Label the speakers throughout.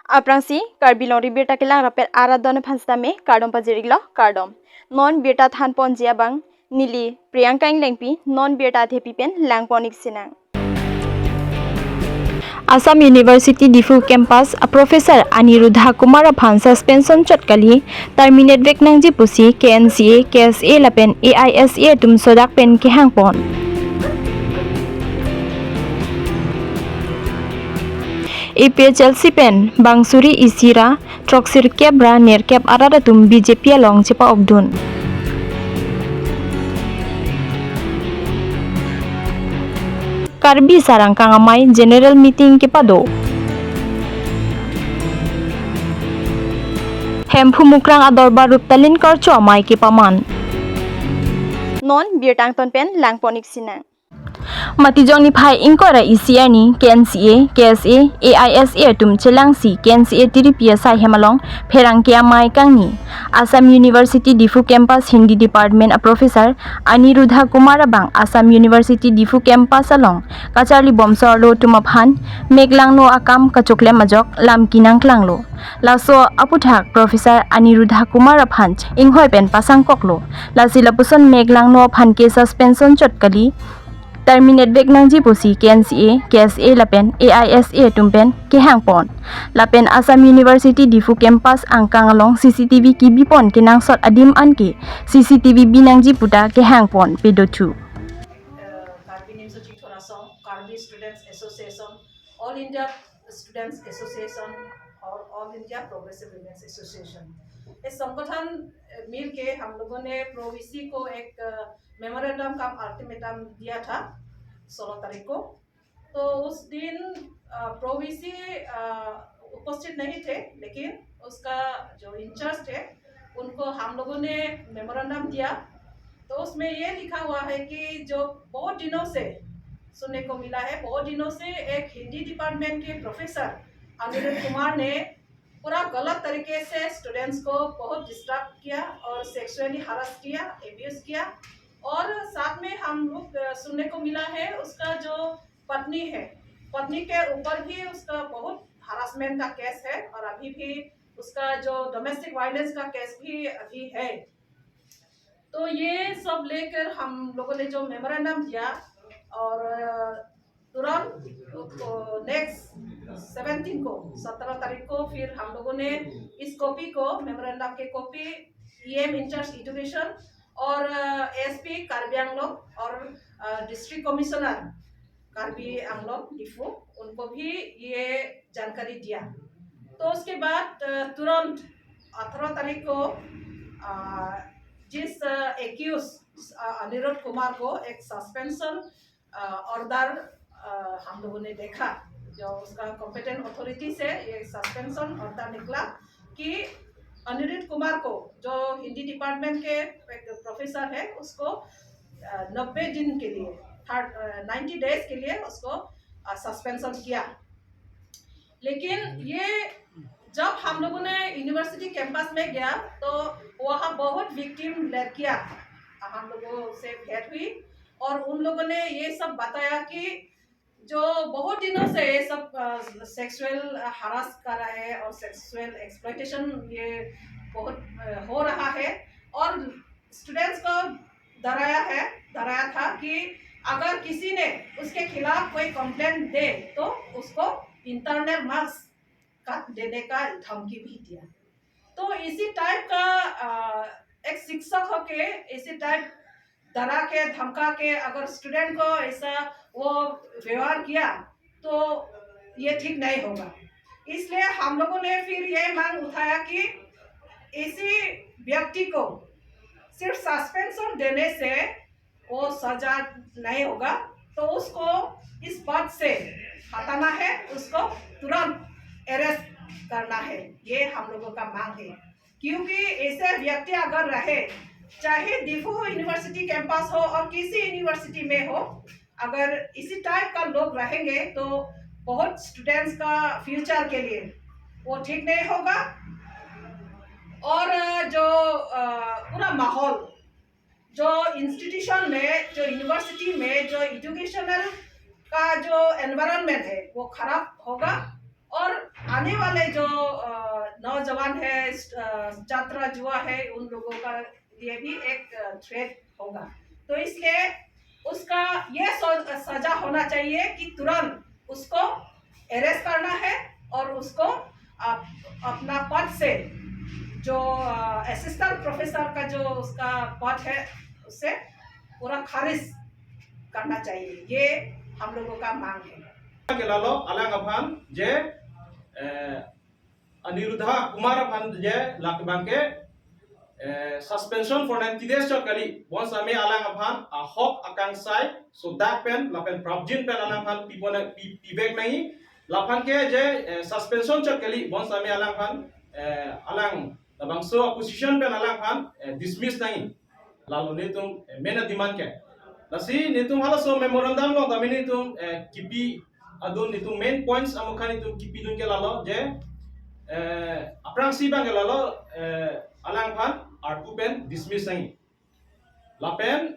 Speaker 1: Aprangsi karbilori birta kilang rapet aradon phanstame kardom pajiriglo kardom non birta than ponjia bang nili priyanka inglengpi non birta thepipen langponik sinang Assam University Difu Campus a Professor Aniruddha Kumara Phan suspension chotkali terminate veknangji pusi KNCA KSA lapen AISA tum sodak pen ki hangpon APHLC pen Bangsuri Isira Troxir Kebra Nerkep Aradatum BJP along Cepa Obdun Karbi sarang kangamai general meeting ke pado Hempu mukrang ador barup talin karcho amai ke paman Non birtang ton pen langponik sinang Matijong ni phai ingkora ECR ni KNCA KSA AISA tum chelangsi KNCA TDP sai hemalong pherang ke amai kangni Assam University Difu Campus Hindi Department a Professor Aniruddha Kumara bang Assam University Difu Campus along Kacharli Bomsorlo tumaphan Meglangno akam kachokle majok lam kinang klanglo Laso aputhak Professor Aniruddha Kumara phanch inghoi pen pasang koklo lasi lapuson Meglangno phan ke suspension chotkali terminate veknangji pusi KNCA KSA lapen AISA tumpen ke hangpon lapen Assam University Difu Campus angkang along CCTV ki bipon ke nangsot adim anke CCTV binangji puta ke hangpon pedotu
Speaker 2: Karbi Nimso Chikthorasong Karbi Students Association All India Students Association और all India progressive women's association इस संगठन मिल के हम लोगों ने प्रोविसी को एक memorandum का अल्टीमेटम दिया था 16 तारीख को तो उस दिन प्रोविसी उपस्थित नहीं थे लेकिन उसका जो इंचार्ज थे उनको हम लोगों ने मेमोरेंडम दिया तो उसमें ये लिखा हुआ है कि जो बहुत दिनों से सुनने को मिला है बहुत दिनों से एक हिंदी डिपार्टमेंट के प्रोफेसर अनिरुद्ध कुमार ने पूरा गलत तरीके से स्टूडेंट्स को बहुत डिस्टर्ब किया और सेक्सुअली हरास किया एब्यूज किया और साथ में हम लोग सुनने को मिला है उसका जो पत्नी है पत्नी के ऊपर भी उसका बहुत हरासमेंट का केस है और अभी भी उसका जो डोमेस्टिक वायलेंस का केस भी अभी है तो ये सब लेकर हम लोगों ने जो मेमोरेंडम दिया और तुरंत नेक्स्ट 17 तारीख को फिर हम लोगों ने इस कॉपी को मेमोरेंडम के कॉपी EM इंचार्ज एजुकेशन और एसपी कार्बी आंगलों और डिस्ट्रिक्ट कमिश्नर कार्बी आंगलों डिफू उनको भी ये जानकारी दिया तो उसके बाद तुरंत 18 तारीख को जिस एक्यूज अनिरुद्ध कुमार को एक सस्पेंशन ऑर्डर हम लोगों ने देखा जो उसका कॉम्पिटेंट अथॉरिटी से ये सस्पेंशन ऑर्डर निकला कि अनिरुद्ध कुमार को जो हिंदी डिपार्टमेंट के प्रोफेसर है उसको 90 दिन के लिए 90 डेज के लिए उसको सस्पेंशन किया लेकिन ये जब हम लोगों ने यूनिवर्सिटी कैंपस में गया तो वहाँ बहुत विक्टिम लड़कियाँ हम लोगों से भेंट हुई और उन लोगों ने ये सब बताया कि जो बहुत दिनों से ये सब सेक्सुअल हरास कर रहा है और सेक्सुअल एक्सप्लॉयटेशन ये बहुत हो रहा है और स्टूडेंट्स को डराया था कि अगर किसी ने उसके खिलाफ कोई कंप्लेंट दे तो उसको इंटरनल मार्क्स काट देने का धमकी भी दिया तो इसी टाइप का एक शिक्षक होके इसी टाइप डरा के धमका के अगर स्टूडेंट को ऐसा वो व्यवहार किया तो ये ठीक नहीं होगा इसलिए हम लोगों ने फिर ये मांग उठाया कि इसी व्यक्ति को सिर्फ सस्पेंशन देने से वो सजा नहीं होगा तो उसको इस पद से हटाना है उसको तुरंत अरेस्ट करना है ये हम लोगों का मांग है क्योंकि ऐसे व्यक्ति अगर रहे चाहे दिफू यूनिवर्सिटी कैंपस हो और किसी यूनिवर्सिटी में हो अगर इसी टाइप का लोग रहेंगे तो बहुत स्टूडेंट्स का फ्यूचर के लिए वो ठीक नहीं होगा और जो पूरा माहौल जो इंस्टीट्यूशन में जो यूनिवर्सिटी में जो एजुकेशनल का जो एनवायरनमेंट है वो खराब होगा और आने वाले जो नौजवान है, छात्र युवा है, उन लोगों का लिए भी एक थ्रेट होगा। तो इसलिए उसका ये सजा होना चाहिए कि तुरंत उसको अरेस्ट करना है और उसको अपना पद से जो असिस्टेंट प्रोफेसर का जो उसका पद है उससे पूरा खारिज करना चाहिए। ये हम लोगों का मांग है।
Speaker 3: के लालो अलांग अफान जे अनिरुद्धा कुमार अफान जे लाकबांग के suspension for 90 days kali bon same alang aphan a hok akangsai so that pen lapen prabjin pen alang phan pipona pibek nahi laphan ke je suspension kali bon same alang phan alang labang so opposition pen alang phan dismiss nahi lalu netum mena demand ke lasi netum hala so memorandum lo kami netum kipi adun netum main points amukhan netum kipi dun ke lalo je aprang si bang ke lalo alang phan artu pen dismiss nahi lapen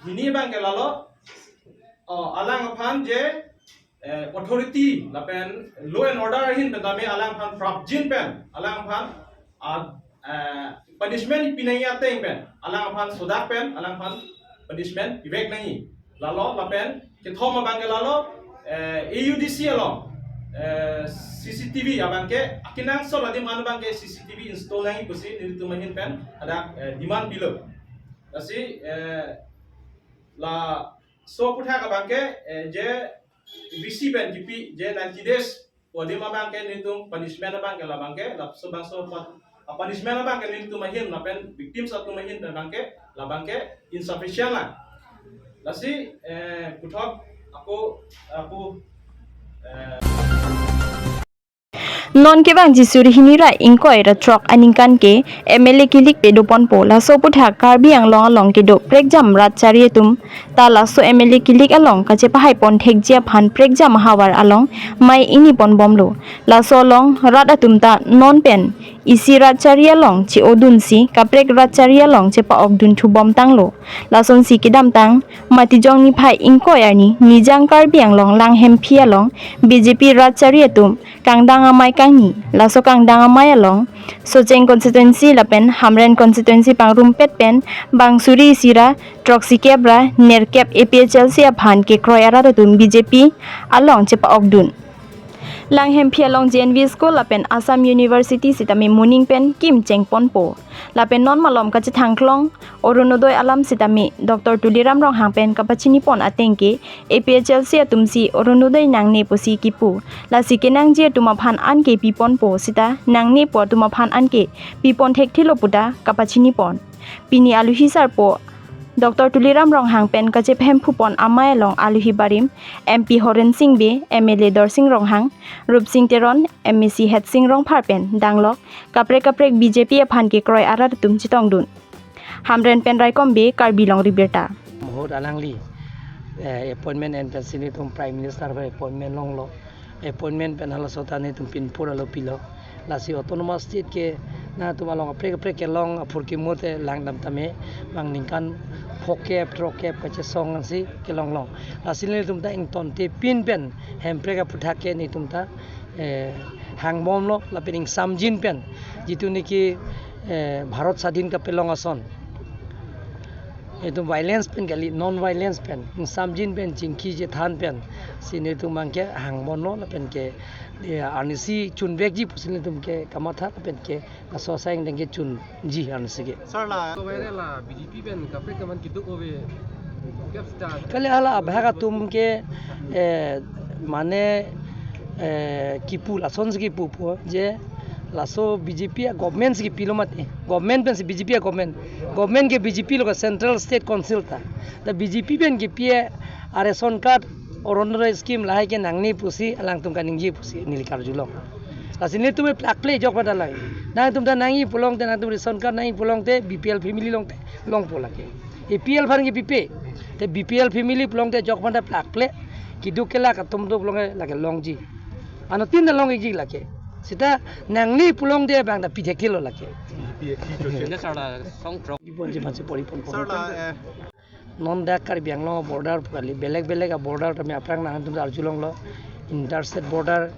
Speaker 3: hini bang ke lalo alang phan je authority lapen law and order hin pedame alang phan prabjin pen alang phan punishment pinai ateng pen alang phan sodak pen alang phan punishment pibek nahi lalo lapen ke thoma bang ke lalo AUDC along CCTV abang ke akinang so ladi manu bang ke CCTV install nahi pusi niritu mahin pen ada demand bilo asi la so putha ka bang ke je BC pen GP je 90 days wadi ma bang ke niritu punishment bang ke la bang ke la so bang so punishment bang ke niritu mahin la pen victims atu mahin pen bang ke la bang ke insufficient la lasi puthok aku
Speaker 1: non ke bang jisuri hinira ingkoi ra trok aningkan ke MLA kilik pedopon po la so putha karbi ang long along ke do prek jam rat chari tum ta la so MLA kilik along ka che pahai pon thek jia phan prek jam hawar along mai ini pon bomlo la so long rat atum ta non pen isi rat chari along chi odun si ka prek rat chari along che pa okdun thu bom tanglo la son si kidam tang mati jong ni phai ingkoi ani nijang karbi ang long lang hem phi along BJP rat chari atum kangdang amai kangni laso kangdang amai along Sojeng constituency lapen Hamren constituency pangrum pet pen bangsuri sira troxy kebra nerkep APHLC aphan ke kroyara tum BJP along chepa okdun langhem phialong JNV school lapen Assam University sitami muning pen Kim Chengpon po lapen non malom ka chithangklong orunodoi alam sitami Dr. Tuliram rong hangpen kapachini pon atengke APHLC atumsi orunodoi nangne posi kipu la sikenang je tuma phan anke pipon po sita nangne po tuma phan anke pipon thek thilo puta kapachini pon pini aluhi sar po Dr. Tuliram rong hangpen ka che phem phupon amai long aluhi barim MP Horen Singh be MLA Dor Singh rong hang Rup Singh Teron MEC Het Singh rong pharpen danglok kaprek BJP aphan ke kroi arar tum chitong dun Hamren pen rai kombe Karbilong Riberta
Speaker 4: Mohod alangli appointment and pension tum prime minister by appointment long lo appointment pen hala sotane tum pin pura lo pilo lasi autonomous state ke na tum along prek ke long apur ki mote langdam tame bang ningkan phokep trokep kache song si ke long lasi le tum ta ington te pin pen hem prek putha ke ni tum ta hangbom lo la pening samjin pen jitu niki bharat sadhin ka pelong ason itu violence pen kali non violence pen samjin pen jingki je than pen sini tu mangke hangbon lo pen ke anisi chun bek ji pusin tum ke kamatha pen ke aso sang denge chun ji anisi ke
Speaker 5: sir la la BJP pen kapre kaman kitu ove capsta
Speaker 4: kale hala bhaga tum ke mane kipu la sons ki pupo je laso BJP government की pillow मत government पे से BJP government के BJP लोग central state council था तो BJP पे के पिए ration card और अरुणोदय स्कीम लाए के नंगनी पुसी अलांग तुम का निंगी पुसी नीलिकार जुलो लासिने तुम्हें प्लाक प्ले जॉक बता लगे ना तुम ता नंगी पुलोंग ते ना तुम ration card नहीं पुलोंग ते BPL family लोंग ते लोंग पोला के APL फर के बीपे ते BPL family पुलोंग ते जॉक बता प्लाक प्ले कि दुकेला का तुम दो पुलोंग लगे लोंग जी अनु तीन लोंग एक जी लगे sita nangni pulong dia bang da pithek kilo lake non da kar biang lo border kali belek a border tame aprang na tum arjulong lo interstate border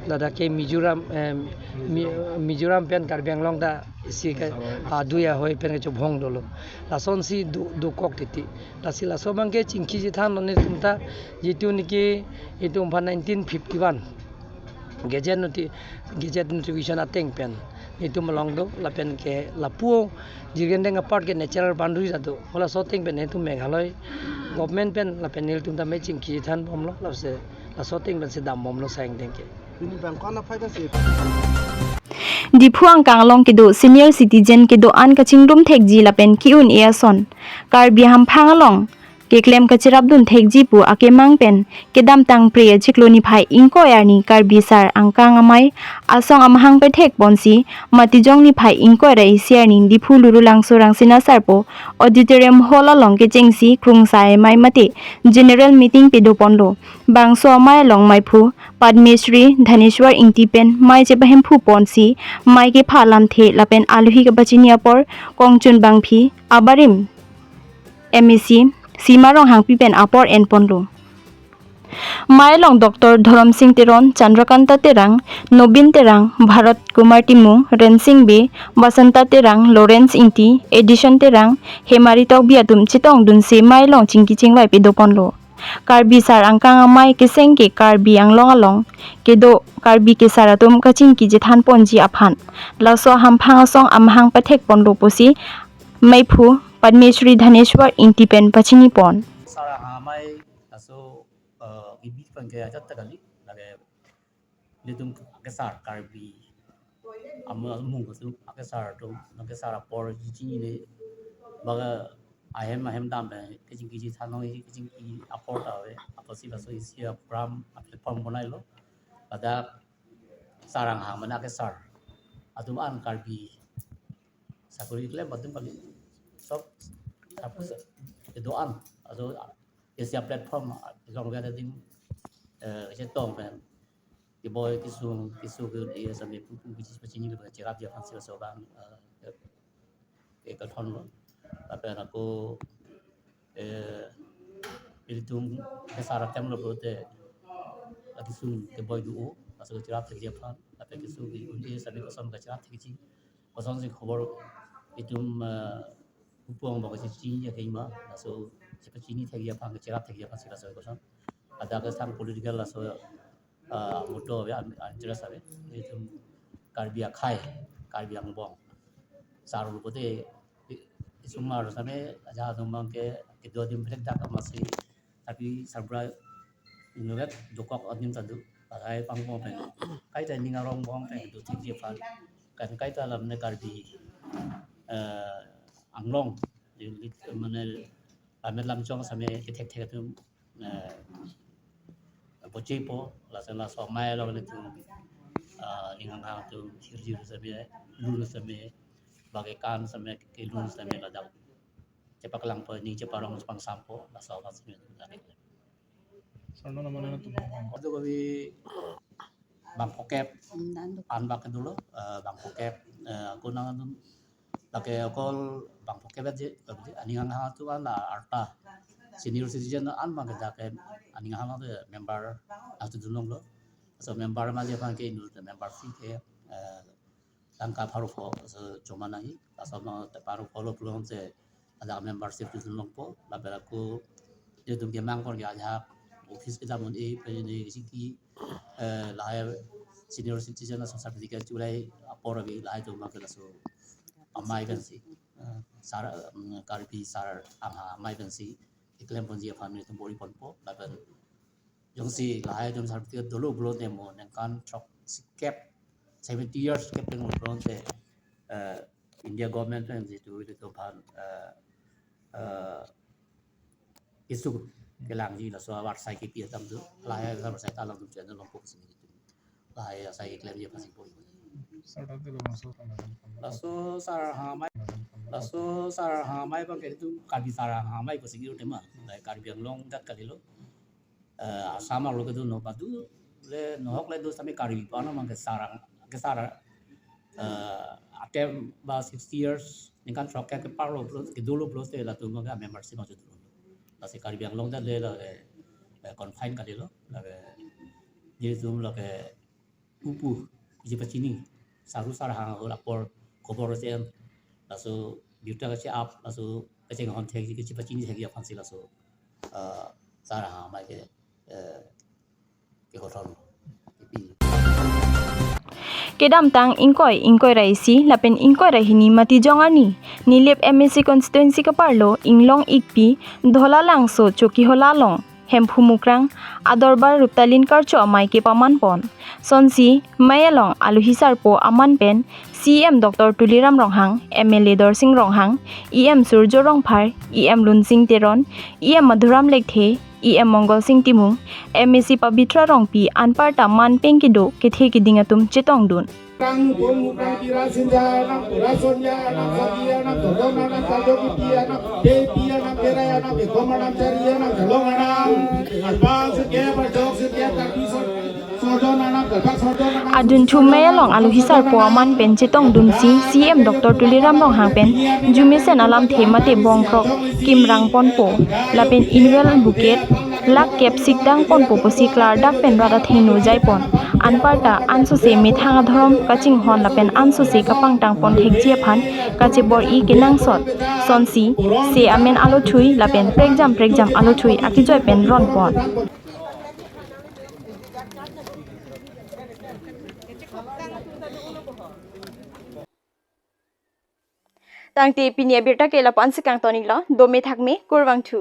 Speaker 4: lada ke Mizoram pen Karbi Anglong da si ka duya hoi pen ke bhong dolo la son si du kok titi la si la so bang ke chingki ji than ne tumta jitu niki itu 1951 gadget notification ateng pen itu melong do la pen ke la pu jigen deng apart ke natural boundary ado hola so teng pen itu Meghalaya government pen la pen nil tumta me chingki than bom lo la se la so teng pen se dam bom lo sang deng ke
Speaker 1: Dipuang kanglong kido senior citizen kido an kachingdum thekji lapen kiun eason Karbi hampangalong ke claim kachirabdun thekji pu akemang pen kedam tang pre chikloni phai ingko yarni Karbi sar angkang amai asong amhang pe thek bonsi matijong ni phai ingko rai siarni dipu lurulang sorang sina sarpo auditorium hall along ke chengsi krungsai mai mate general meeting pedo ponlo bangso mai long mai phu Padmeshri Dhaneshwar Ingtipen Mai Jebahem Phu Ponsi Mai ke Phalam The Lapen Aluhi ke Bachinia Por Kongchun Bangphi Abarim MEC Simarong Hangpi Pen Apor En Ponlo Mai Long Dr. Dharam Singh Teron Chandrakanta Terang Nobin Terang Bharat Kumar Timu Ren Singh B Basanta Terang Lawrence Inti Edison Terang Hemari Tok Biatum Chitong Dunse Mai Long Chingki Chingwai Pedo Ponlo Karbi sar angkang amai keseng ke Karbi anglong along kedo Karbi ke saratum kaching ki jethan ponji aphan laso hamphang asong amhang pathek pon loposi maiphu Padmeshri Dhaneshwar Ingtipen pachini pon
Speaker 6: Sara hamai aso ibi pangke ajat takali lage lidum kesar Karbi amma mung aso kesar to kesar por jini ne baga ahem dam be kiji thanong kiji aport ave aposi laso isia pram platform bonai lo ada sarang ha mana kesar adum an Karbi sakuri kle badum kali sob tapos doan ado isia platform long ga ding je tong ben di boy kisu ke dia sampai pun kiji pacini ke cerap dia fansi so bang ke thon lo tapi aku itu kesara tem lo bote lagi sun ke boy du asal cerap dia fan tapi kisu di undi sampai kosong ke cerap kiji kosong sih khabar itu upong bawa cini ya kima asal seperti ini dia fan ke cerap dia fan sih kosong ada kesan politikal asal moto ya jelas sabe itu Karbi akai Karbi angbong saru bote sumar sampai aja tumbang ke kedua tim mereka masih tapi sabra inurat dokok adim tadu pakai pangpong pen kai tadi ngarong bong pen itu tinggi fal kan kai dalam Karbi anglong di mana amet lamjong sampai ketek itu bocepo la so mai lo itu ingang tu hirjir sampai lulus sampai bagaikan sampai ke lulus sampai la dau cepak lang po ni ceparong pang sampo la so pas ni lagi sono namanya tu itu kami bang pokep an bak dulu bang pokep aku nang lagi akol bang pokep aja aningang tu an la arta senior citizen an bang ke aningang tu member atau dulung lo so member masih kan ke indul member fee ke tangka paru fo so cuma nahi asal mau paru follow belum se ada membership di dulung po label aku dia tu dia mangkon dia ajak office kita mun ini siki lahir senior citizen so certificate julai apor lagi lahir tu makan so amai kan si sar Karbi sar amai kan si iklim pun dia family tu bori pon po label yang si lahir jam certificate dulu belum demo dengan truk skip 70 years skip dengan belum se India government kan itu pan isu kelang ji la so war sai ke pia tam tu lahir kan sai talang tu chen long pok sini itu lahir sai iklim dia pasti bori laso sar hamai bang itu Karbi sar hamai ko sigi tema Karbi Anglong dat kalilo sama lo kedu no badu le no hok le do sampai Karbi pana mang ke sarang atem ba 60 years dengan trok ke parlo plus ke dulu plus te la tu mang membership ma tu la se Karbi Anglong da le la confine ka lo la jadi tu mula ke upu je pacini saru sarang hola por kobor sen lasu biuta ke up lasu keceng hon thek je pacini thek ya fansi lasu sarang mai ke hotel
Speaker 1: Kedam tang ingkoi raisi lapen ingkoi rahini mati jongani nilep MSC constituency ka parlo inglong ikpi dhola langso choki holalong hempumukrang adorbar ruptalin karcho amai ke paman pon sonsi mayalong aluhisar po aman pen CM Dr. Tuliram Ronghang, MLA Dorsing Ronghang, EM Surjo Rongphar, EM Lunsing Teron, EM Madhuram Lekthe, EM Mongol Singh Timung, MSC Pabitra Rongpi, Anparta Man Pengkido, Kethe Kidingatum Chetong Dun.
Speaker 7: Kang Bumukang Tira Sinjana, Purasonya, Sabiana, Todona, Tajokitiana, Pepiana, Perayana, Bekomana, Chariana, Kalongana, Advance, Gaba, Jokes, Takison.
Speaker 1: Adun Chumayalong Aluhisar po aman pen Chetong Dunsi CM Dr. Tuliram Ronghang pen Jumisen alam themate bongkrok Kimrang Ponpo lapen Inwell Buket lak kep sikdang ponpo posiklar dak pen rada thenu jaipon anparta ansose mithanga dhorom kaching hon lapen ansose kapangtang pon thekjia phan kache bor I kenang sot sonsi se amen alo thui lapen prekjam alo thui akijoi pen ron pon Tangti pinia birta kela pansikang tonik lo dome thakme kurwang thu